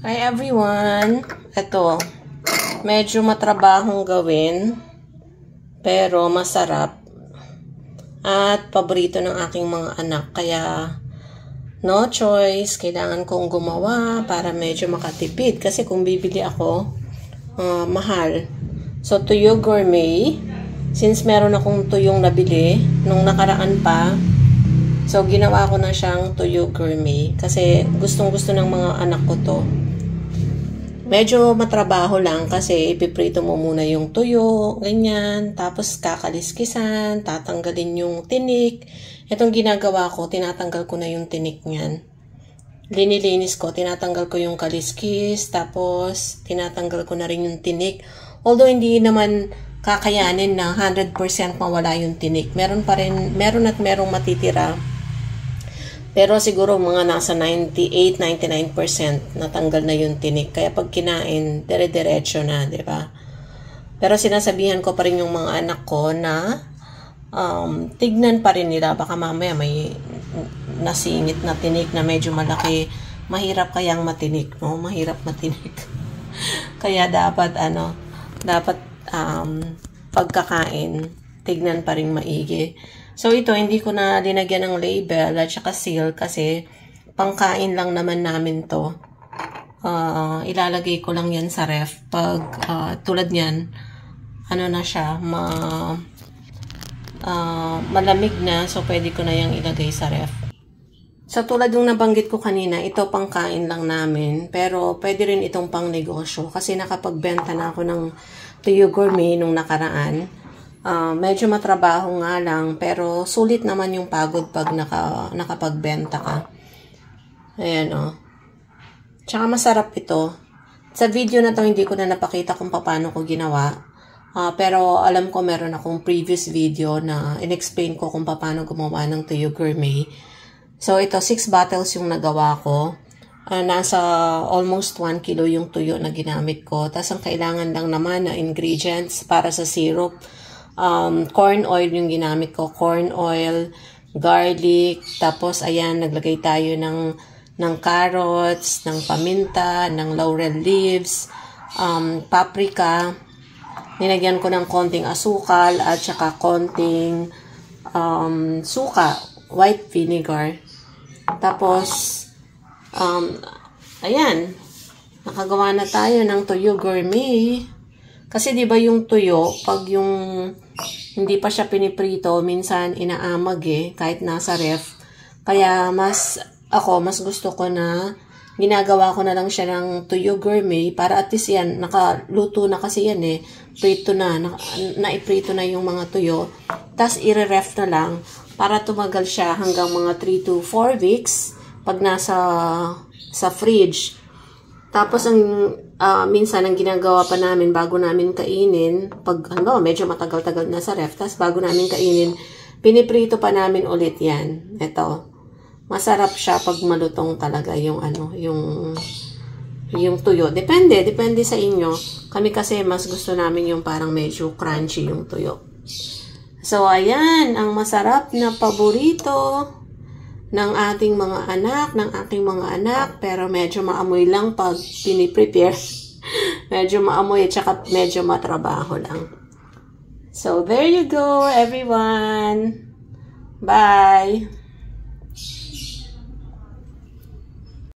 Hi everyone! Ito, medyo matrabahong gawin, pero masarap at paborito ng aking mga anak. Kaya, no choice, kailangan kong gumawa para medyo makatipid. Kasi kung bibili ako, mahal. So, tuyo gourmet. Since meron akong tuyong nabili, nung nakaraan pa, so ginawa ko na siyang tuyo gourmet. Kasi gustong-gusto ng mga anak ko to. Medyo matrabaho lang kasi ipiprito mo muna yung tuyo, ganyan. Tapos kakaliskisan, tatanggalin yung tinik. Itong ginagawa ko, tinatanggal ko na yung tinik niyan. Linilinis ko, tinatanggal ko yung kaliskis, tapos tinatanggal ko na rin yung tinik. Although hindi naman kakayanin na 100% mawala yung tinik. Meron pa rin, meron at merong matitira. Pero siguro mga nasa 98-99% natanggal na yung tinik. Kaya pag kinain, dire-diretso na, di ba? Pero sinasabihan ko pa rin yung mga anak ko na tignan pa rin nila. Baka mamaya may nasingit na tinik na medyo malaki. Mahirap kayang matinik, no? Mahirap matinik. Kaya dapat, pagkakain, tignan pa rin maigi. So, ito, hindi ko na dinagyan ng label at saka seal kasi pangkain lang naman namin to. Ilalagay ko lang yan sa ref. Pag tulad yan, ano na siya, malamig na, so pwede ko na yung ilagay sa ref. So, tulad yung nabanggit ko kanina, ito pangkain lang namin, pero pwede rin itong pang negosyo kasi nakapagbenta na ako ng tuyo gourmet nung nakaraan. Medyo matrabaho nga lang, pero sulit naman yung pagod pag nakapagbenta ka. Ayan, oh. Tsaka masarap ito. Sa video na to, hindi ko na napakita kung paano ko ginawa. Pero alam ko meron akong previous video na in-explain ko kung paano gumawa ng tuyo gourmet. So, ito, 6 bottles yung nagawa ko. Nasa almost 1 kilo yung tuyo na ginamit ko. Tapos, ang kailangan lang naman na ingredients para sa syrup. Corn oil yung ginamit ko. Corn oil, garlic, tapos ayan, naglagay tayo ng carrots, ng paminta, ng laurel leaves, paprika. Nilagyan ko ng konting asukal at saka konting suka, white vinegar. Tapos, ayan, nakagawa na tayo ng tuyo gourmet. Kasi 'di ba yung tuyo, pag yung hindi pa siya piniprito, minsan inaamag kahit nasa ref. Kaya mas gusto ko na ginagawa ko na lang siya ng tuyo gourmet para at least yan, nakaluto na kasi yan prito na, naiprito na yung mga tuyo. Tapos i-ref na lang para tumagal siya hanggang mga 3 to 4 weeks pag nasa fridge. Tapos, minsan, ang ginagawa pa namin bago namin kainin, pag medyo matagal-tagal na sa ref, tapos bago namin kainin, piniprito pa namin ulit yan. Ito. Masarap siya pag malutong talaga yung tuyo. Depende sa inyo. Kami kasi mas gusto namin yung parang medyo crunchy yung tuyo. So, ayan, ang masarap na paborito ng aking mga anak, pero medyo maamoy lang pag piniprepare. Medyo maamoy at saka medyo matrabaho lang. So, there you go, everyone. Bye!